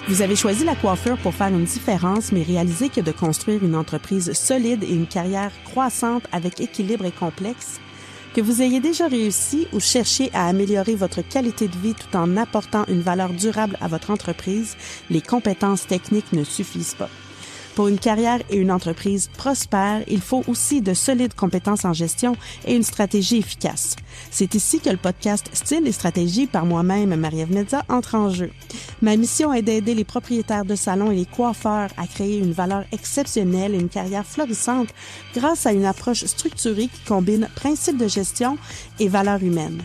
Vous avez choisi la coiffure pour faire une différence, mais réalisez que de construire une entreprise solide et une carrière croissante avec équilibre est complexe. Que vous ayez déjà réussi ou cherché à améliorer votre qualité de vie tout en apportant une valeur durable à votre entreprise, les compétences techniques ne suffisent pas. Pour une carrière et une entreprise prospères, il faut aussi de solides compétences en gestion et une stratégie efficace. C'est ici que le podcast Style et stratégie par moi-même, Marie-Ève Medza, entre en jeu. Ma mission est d'aider les propriétaires de salons et les coiffeurs à créer une valeur exceptionnelle et une carrière florissante grâce à une approche structurée qui combine principes de gestion et valeurs humaines.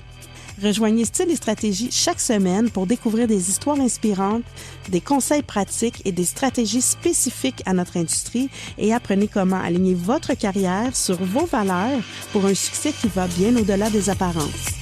Rejoignez Style et stratégie chaque semaine pour découvrir des histoires inspirantes, des conseils pratiques et des stratégies spécifiques à notre industrie et apprenez comment aligner votre carrière sur vos valeurs pour un succès qui va bien au-delà des apparences.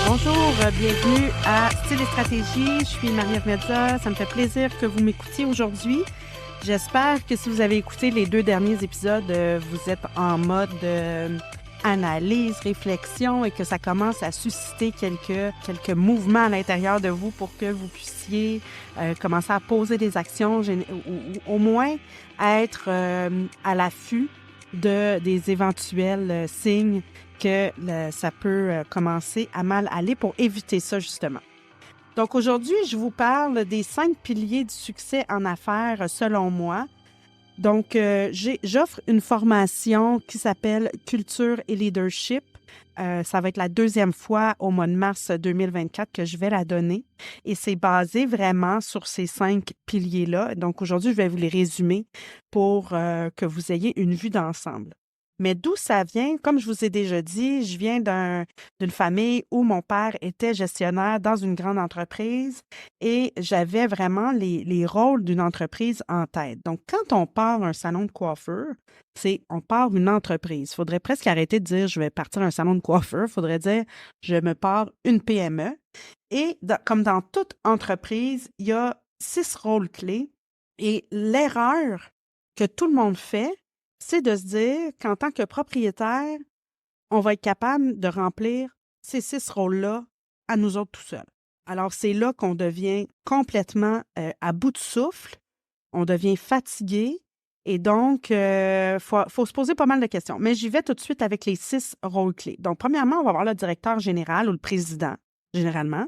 Bonjour, bienvenue à Style et stratégie. Je suis Marie-Ève Medza. Ça me fait plaisir que vous m'écoutiez aujourd'hui. J'espère que si vous avez écouté les 2 derniers épisodes, vous êtes en mode analyse, réflexion et que ça commence à susciter quelques mouvements à l'intérieur de vous pour que vous puissiez commencer à poser des actions ou au moins être à l'affût des éventuels signes que ça peut commencer à mal aller pour éviter ça, justement. Donc, aujourd'hui, je vous parle des 5 piliers du succès en affaires, selon moi. Donc, j'offre une formation qui s'appelle Culture et Leadership. Ça va être la 2e fois au mois de mars 2024 que je vais la donner. Et c'est basé vraiment sur ces 5 piliers-là. Donc, aujourd'hui, je vais vous les résumer pour que vous ayez une vue d'ensemble. Mais d'où ça vient? Comme je vous ai déjà dit, je viens d'une famille où mon père était gestionnaire dans une grande entreprise et j'avais vraiment les rôles d'une entreprise en tête. Donc, quand on part un salon de coiffeur, on part une entreprise. Il faudrait presque arrêter de dire « je vais partir un salon de coiffeur ». Il faudrait dire « je me pars une PME ». Et comme dans toute entreprise, il y a 6 rôles clés et l'erreur que tout le monde fait, c'est de se dire qu'en tant que propriétaire, on va être capable de remplir ces 6 rôles-là à nous autres tout seuls. Alors, c'est là qu'on devient complètement à bout de souffle, on devient fatigué et donc, faut se poser pas mal de questions. Mais j'y vais tout de suite avec les 6 rôles clés. Donc, premièrement, on va avoir le directeur général ou le président, généralement,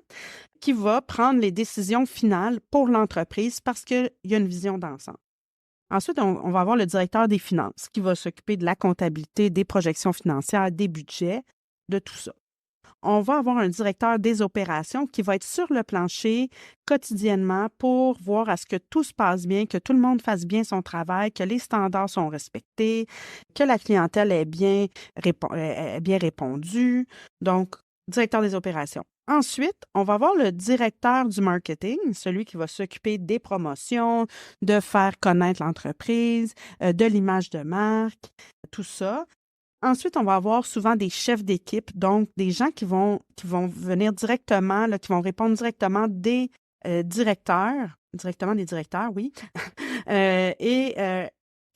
qui va prendre les décisions finales pour l'entreprise parce qu'il y a une vision d'ensemble. Ensuite, on va avoir le directeur des finances qui va s'occuper de la comptabilité, des projections financières, des budgets, de tout ça. On va avoir un directeur des opérations qui va être sur le plancher quotidiennement pour voir à ce que tout se passe bien, que tout le monde fasse bien son travail, que les standards sont respectés, que la clientèle est bien répondue. Donc, directeur des opérations. Ensuite, on va avoir le directeur du marketing, celui qui va s'occuper des promotions, de faire connaître l'entreprise, de l'image de marque, tout ça. Ensuite, on va avoir souvent des chefs d'équipe, donc des gens qui vont venir directement, là, qui vont répondre directement des directeurs, oui.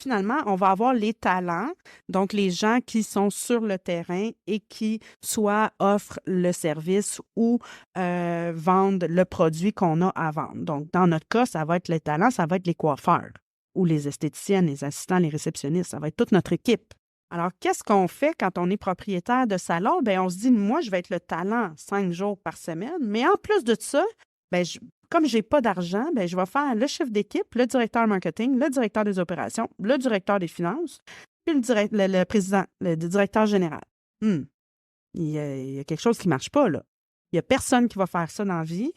Finalement, on va avoir les talents, donc les gens qui sont sur le terrain et qui soit offrent le service ou vendent le produit qu'on a à vendre. Donc, dans notre cas, ça va être les talents, ça va être les coiffeurs ou les esthéticiennes, les assistants, les réceptionnistes, ça va être toute notre équipe. Alors, qu'est-ce qu'on fait quand on est propriétaire de salon? Bien, on se dit, moi, je vais être le talent 5 jours par semaine, mais en plus de ça, bien, comme je n'ai pas d'argent, bien, je vais faire le chef d'équipe, le directeur marketing, le directeur des opérations, le directeur des finances, puis le président, le directeur général. Il y a quelque chose qui ne marche pas, là. Il n'y a personne qui va faire ça dans la vie.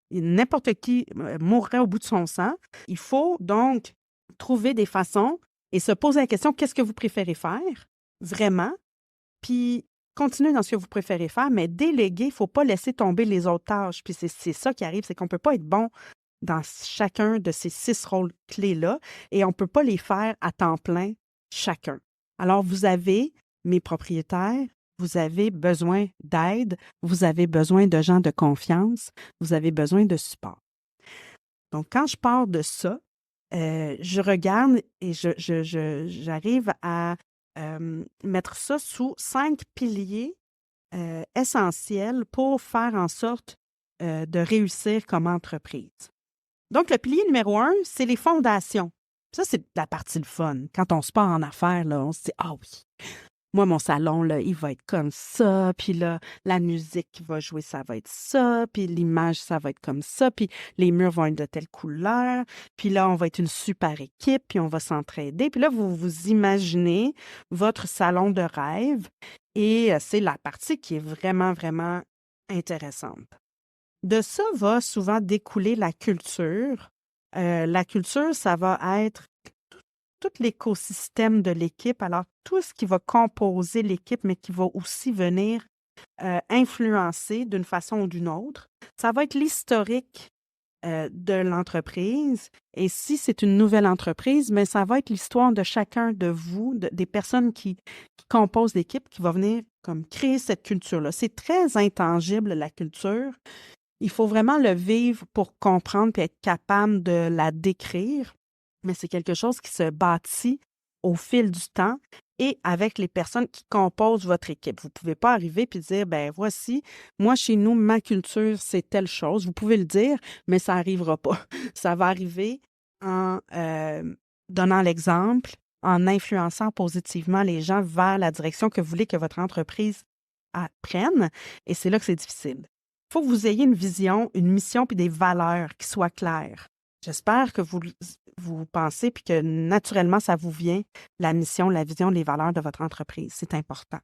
N'importe qui mourrait au bout de son sang. Il faut donc trouver des façons et se poser la question, qu'est-ce que vous préférez faire, vraiment? Puis, continuez dans ce que vous préférez faire, mais déléguer, il ne faut pas laisser tomber les autres tâches. Puis c'est ça qui arrive, c'est qu'on ne peut pas être bon dans chacun de ces 6 rôles clés-là et on ne peut pas les faire à temps plein chacun. Alors, vous avez, mes propriétaires, vous avez besoin d'aide, vous avez besoin de gens de confiance, vous avez besoin de support. Donc, quand je pars de ça, je regarde et j'arrive à mettre ça sous 5 piliers essentiels pour faire en sorte de réussir comme entreprise. Donc, le pilier numéro 1, c'est les fondations. Ça, c'est la partie le fun. Quand on se part en affaires, là, on se dit « Ah oui, moi, mon salon, là, il va être comme ça, puis là, la musique qui va jouer, ça va être ça, puis l'image, ça va être comme ça, puis les murs vont être de telle couleur, puis là, on va être une super équipe, puis on va s'entraider. » Puis là, vous vous imaginez votre salon de rêve et c'est la partie qui est vraiment, vraiment intéressante. De ça va souvent découler la culture. La culture, ça va être tout l'écosystème de l'équipe, alors tout ce qui va composer l'équipe, mais qui va aussi venir influencer d'une façon ou d'une autre. Ça va être l'historique de l'entreprise. Et si c'est une nouvelle entreprise, mais ça va être l'histoire de chacun de vous, des personnes qui composent l'équipe, qui va venir comme créer cette culture-là. C'est très intangible, la culture. Il faut vraiment le vivre pour comprendre et être capable de la décrire, mais c'est quelque chose qui se bâtit au fil du temps et avec les personnes qui composent votre équipe. Vous ne pouvez pas arriver et dire, ben voici, moi chez nous, ma culture, c'est telle chose. Vous pouvez le dire, mais ça n'arrivera pas. Ça va arriver en donnant l'exemple, en influençant positivement les gens vers la direction que vous voulez que votre entreprise prenne. Et c'est là que c'est difficile. Il faut que vous ayez une vision, une mission puis des valeurs qui soient claires. J'espère que vous pensez puis que naturellement, ça vous vient, la mission, la vision, les valeurs de votre entreprise. C'est important.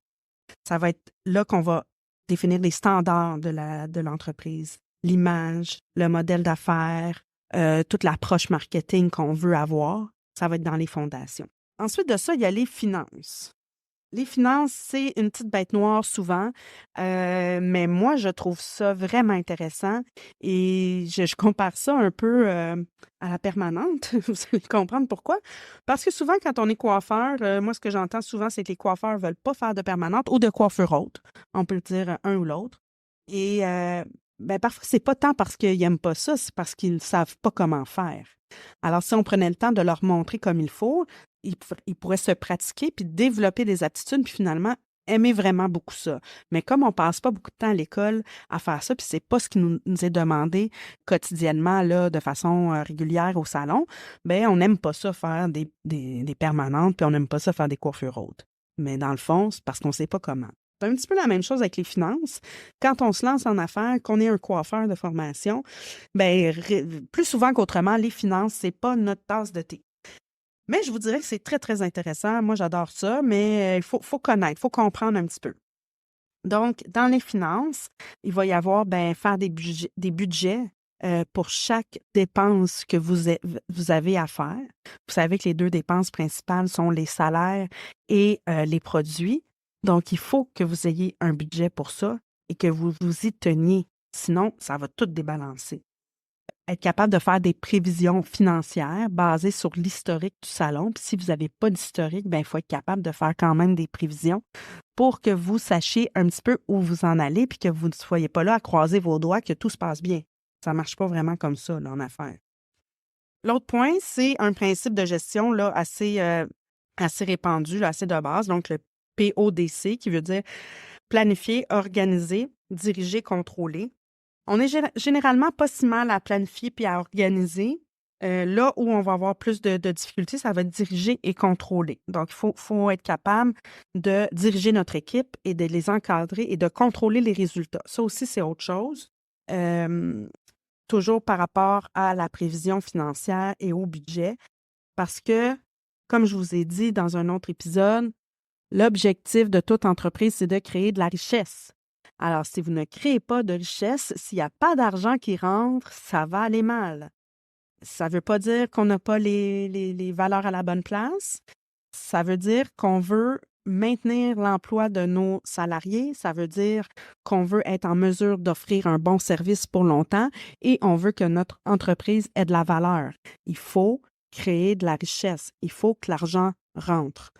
Ça va être là qu'on va définir les standards de l'entreprise, l'image, le modèle d'affaires, toute l'approche marketing qu'on veut avoir. Ça va être dans les fondations. Ensuite de ça, il y a les finances. Les finances, c'est une petite bête noire souvent, mais moi, je trouve ça vraiment intéressant et je compare ça un peu à la permanente. Vous allez comprendre pourquoi. Parce que souvent, quand on est coiffeur, moi, ce que j'entends souvent, c'est que les coiffeurs ne veulent pas faire de permanente ou de coiffure haute. On peut le dire un ou l'autre. Et parfois, c'est pas tant parce qu'ils n'aiment pas ça, c'est parce qu'ils ne savent pas comment faire. Alors, si on prenait le temps de leur montrer comme il faut, ils pourraient se pratiquer puis développer des aptitudes puis finalement aimer vraiment beaucoup ça. Mais comme on passe pas beaucoup de temps à l'école à faire ça puis c'est pas ce qui nous est demandé quotidiennement là, de façon régulière au salon, ben on n'aime pas ça faire des permanentes puis on n'aime pas ça faire des coiffures hautes. Mais dans le fond, c'est parce qu'on sait pas comment. C'est un petit peu la même chose avec les finances. Quand on se lance en affaires, qu'on est un coiffeur de formation, ben plus souvent qu'autrement, les finances, c'est pas notre tasse de thé. Mais je vous dirais que c'est très, très intéressant. Moi, j'adore ça, mais il faut connaître, il faut comprendre un petit peu. Donc, dans les finances, il va y avoir faire des budgets pour chaque dépense que vous avez à faire. Vous savez que les 2 dépenses principales sont les salaires et les produits. Donc, il faut que vous ayez un budget pour ça et que vous vous y teniez. Sinon, ça va tout débalancer. Être capable de faire des prévisions financières basées sur l'historique du salon. Puis si vous n'avez pas d'historique, il faut être capable de faire quand même des prévisions pour que vous sachiez un petit peu où vous en allez puis que vous ne soyez pas là à croiser vos doigts, que tout se passe bien. Ça ne marche pas vraiment comme ça là, en affaires. L'autre point, c'est un principe de gestion là, assez répandu, là, assez de base, donc le PODC, qui veut dire planifier, organiser, diriger, contrôler. On est généralement pas si mal à planifier puis à organiser. Là où on va avoir plus de difficultés, ça va être diriger et contrôler. Donc, il faut être capable de diriger notre équipe et de les encadrer et de contrôler les résultats. Ça aussi, c'est autre chose. Toujours par rapport à la prévision financière et au budget. Parce que, comme je vous ai dit dans un autre épisode, l'objectif de toute entreprise, c'est de créer de la richesse. Alors, si vous ne créez pas de richesse, s'il n'y a pas d'argent qui rentre, ça va aller mal. Ça ne veut pas dire qu'on n'a pas les valeurs à la bonne place. Ça veut dire qu'on veut maintenir l'emploi de nos salariés. Ça veut dire qu'on veut être en mesure d'offrir un bon service pour longtemps et on veut que notre entreprise ait de la valeur. Il faut créer de la richesse. Il faut que l'argent rentre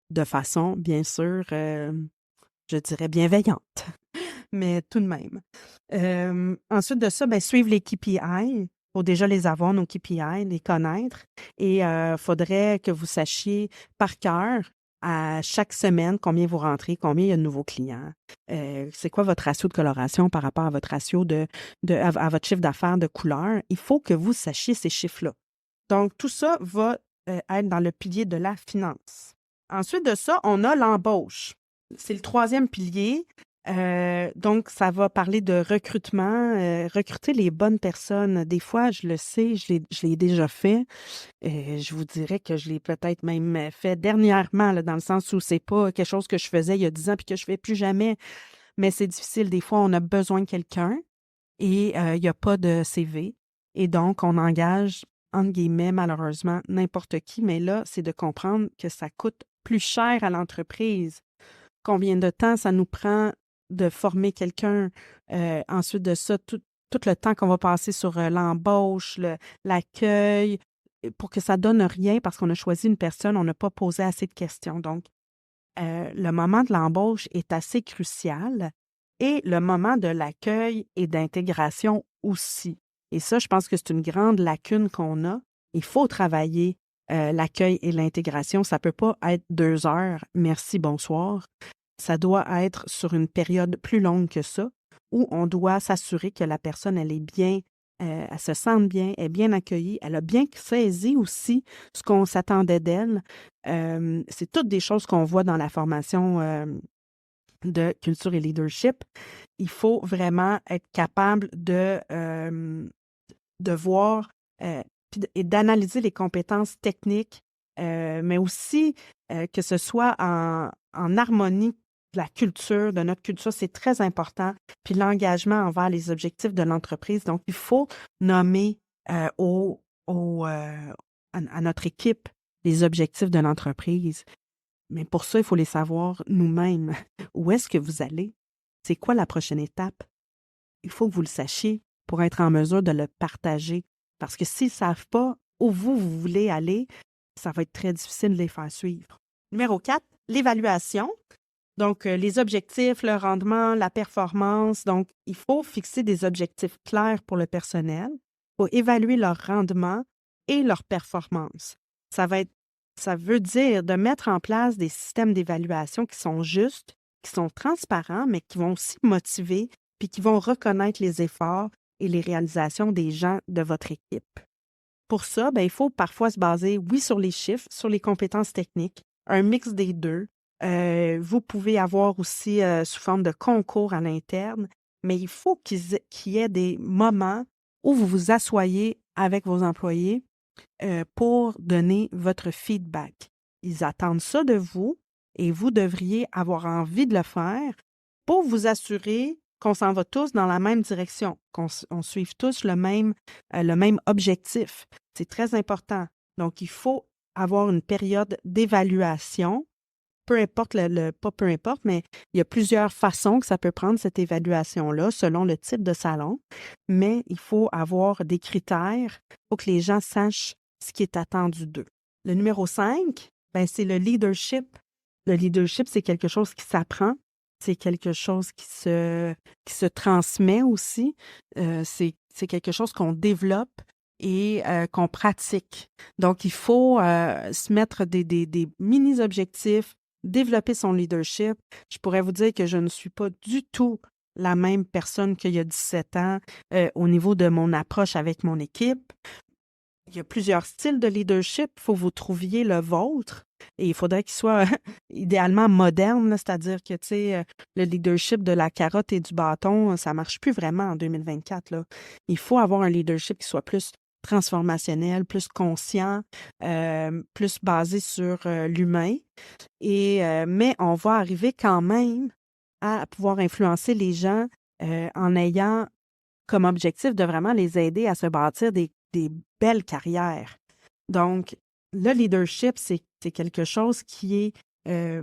de façon, bien sûr, je dirais bienveillante, mais tout de même. Ensuite de ça, suivre les KPI. faut déjà les avoir, nos KPI, les connaître. Et faudrait que vous sachiez par cœur à chaque semaine combien vous rentrez, combien il y a de nouveaux clients. C'est quoi votre ratio de coloration par rapport à votre ratio à votre chiffre d'affaires de couleur. Il faut que vous sachiez ces chiffres-là. Donc, tout ça va être dans le pilier de la finance. Ensuite de ça, on a l'embauche. C'est le troisième pilier. Donc, ça va parler de recrutement, recruter les bonnes personnes. Des fois, je le sais, je l'ai déjà fait. Je vous dirais que je l'ai peut-être même fait dernièrement, là, dans le sens où c'est pas quelque chose que je faisais il y a 10 ans puis que je fais plus jamais. Mais c'est difficile. Des fois, on a besoin de quelqu'un et il n'y a pas de CV. Et donc, on engage, entre guillemets, malheureusement, n'importe qui. Mais là, c'est de comprendre que ça coûte plus cher à l'entreprise. Combien de temps ça nous prend de former quelqu'un? Ensuite de ça, tout le temps qu'on va passer sur l'embauche, l'accueil, pour que ça donne rien parce qu'on a choisi une personne, on n'a pas posé assez de questions. Donc, le moment de l'embauche est assez crucial et le moment de l'accueil et d'intégration aussi. Et ça, je pense que c'est une grande lacune qu'on a. Il faut travailler l'accueil et l'intégration. Ça ne peut pas être 2 heures, merci, bonsoir. Ça doit être sur une période plus longue que ça, où on doit s'assurer que la personne, elle est bien, elle se sente bien, elle est bien accueillie, elle a bien saisi aussi ce qu'on s'attendait d'elle. C'est toutes des choses qu'on voit dans la formation de culture et leadership. Il faut vraiment être capable de voir et d'analyser les compétences techniques, mais aussi que ce soit en harmonie de la culture, de notre culture, c'est très important. Puis l'engagement envers les objectifs de l'entreprise. Donc, il faut nommer à notre équipe les objectifs de l'entreprise. Mais pour ça, il faut les savoir nous-mêmes. Où est-ce que vous allez? C'est quoi la prochaine étape? Il faut que vous le sachiez pour être en mesure de le partager. Parce que s'ils ne savent pas où vous voulez aller, ça va être très difficile de les faire suivre. Numéro 4, l'évaluation. Donc, les objectifs, le rendement, la performance. Donc, il faut fixer des objectifs clairs pour le personnel. Il faut évaluer leur rendement et leur performance. Ça veut dire de mettre en place des systèmes d'évaluation qui sont justes, qui sont transparents, mais qui vont aussi motiver puis qui vont reconnaître les efforts et les réalisations des gens de votre équipe. Pour ça, il faut parfois se baser, oui, sur les chiffres, sur les compétences techniques, un mix des deux. Vous pouvez avoir aussi sous forme de concours à l'interne, mais il faut qu'il y ait des moments où vous vous asseyez avec vos employés pour donner votre feedback. Ils attendent ça de vous et vous devriez avoir envie de le faire pour vous assurer qu'on s'en va tous dans la même direction, qu'on suive tous le même objectif. C'est très important. Donc, il faut avoir une période d'évaluation, peu importe pas peu importe, mais il y a plusieurs façons que ça peut prendre cette évaluation-là selon le type de salon, mais il faut avoir des critères pour que les gens sachent ce qui est attendu d'eux. Le numéro 5, c'est le leadership. Le leadership, c'est quelque chose qui s'apprend. C'est quelque chose qui se transmet aussi. C'est quelque chose qu'on développe et qu'on pratique. Donc, il faut se mettre des mini-objectifs, développer son leadership. Je pourrais vous dire que je ne suis pas du tout la même personne qu'il y a 17 ans au niveau de mon approche avec mon équipe. Il y a plusieurs styles de leadership. Il faut que vous trouviez le vôtre. Et il faudrait qu'il soit idéalement moderne, là, c'est-à-dire que, tu sais, le leadership de la carotte et du bâton, ça ne marche plus vraiment en 2024, là. Il faut avoir un leadership qui soit plus transformationnel, plus conscient, plus basé sur l'humain. Mais on va arriver quand même à pouvoir influencer les gens en ayant comme objectif de vraiment les aider à se bâtir des belles carrières. Donc, le leadership, c'est quelque chose qui est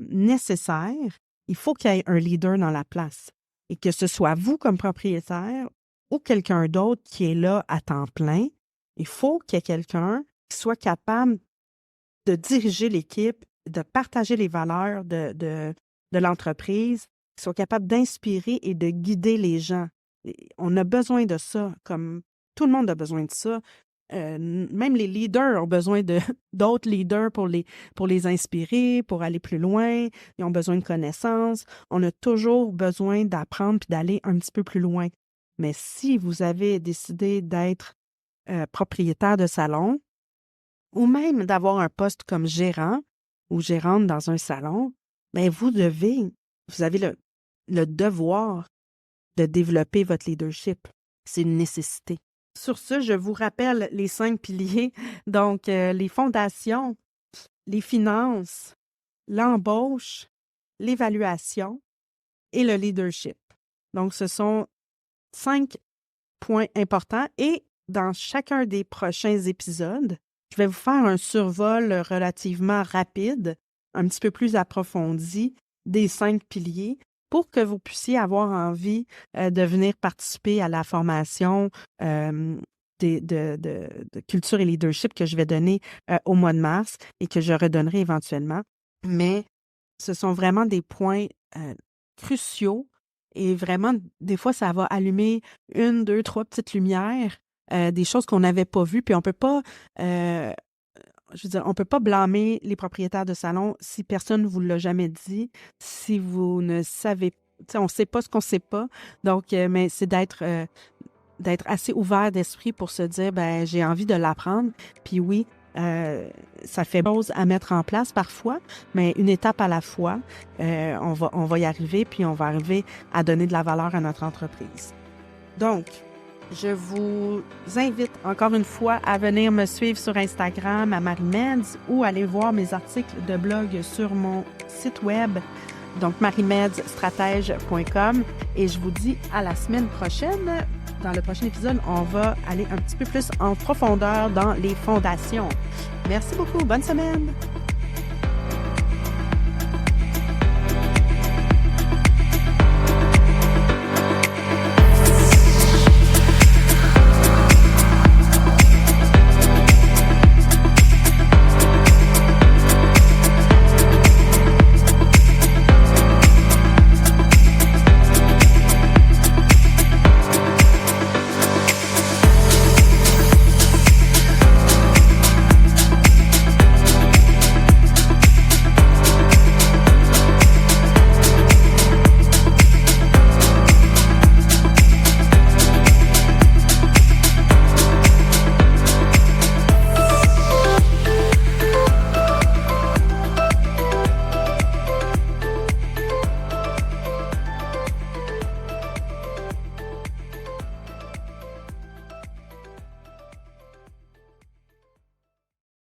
nécessaire. Il faut qu'il y ait un leader dans la place et que ce soit vous comme propriétaire ou quelqu'un d'autre qui est là à temps plein. Il faut qu'il y ait quelqu'un qui soit capable de diriger l'équipe, de partager les valeurs de l'entreprise, qui soit capable d'inspirer et de guider les gens. Et on a besoin de ça comme Tout le monde a besoin de ça. Même les leaders ont besoin d'autres leaders pour les inspirer, pour aller plus loin. Ils ont besoin de connaissances. On a toujours besoin d'apprendre puis d'aller un petit peu plus loin. Mais si vous avez décidé d'être propriétaire de salon ou même d'avoir un poste comme gérant ou gérante dans un salon, bien, vous avez le devoir de développer votre leadership. C'est une nécessité. Sur ce, je vous rappelle les 5 piliers. Donc, les fondations, les finances, l'embauche, l'évaluation et le leadership. Donc, ce sont 5 points importants et dans chacun des prochains épisodes, je vais vous faire un survol relativement rapide, un petit peu plus approfondi des 5 piliers pour que vous puissiez avoir envie de venir participer à la formation de culture et leadership que je vais donner au mois de mars et que je redonnerai éventuellement. Mais ce sont vraiment des points cruciaux et vraiment, des fois, ça va allumer 1, 2, 3 petites lumières, des choses qu'on n'avait pas vues, puis on peut pas... on peut pas blâmer les propriétaires de salon si personne ne vous l'a jamais dit, si vous ne savez, on ne sait pas ce qu'on ne sait pas. Donc, mais c'est d'être assez ouvert d'esprit pour se dire, ben j'ai envie de l'apprendre. Puis oui, ça fait chose à mettre en place parfois, mais une étape à la fois, on va y arriver, puis on va arriver à donner de la valeur à notre entreprise. Donc, je vous invite encore une fois à venir me suivre sur Instagram à Marie-Meds ou aller voir mes articles de blog sur mon site web, donc marimedsstratège.com. Et je vous dis à la semaine prochaine. Dans le prochain épisode, on va aller un petit peu plus en profondeur dans les fondations. Merci beaucoup. Bonne semaine!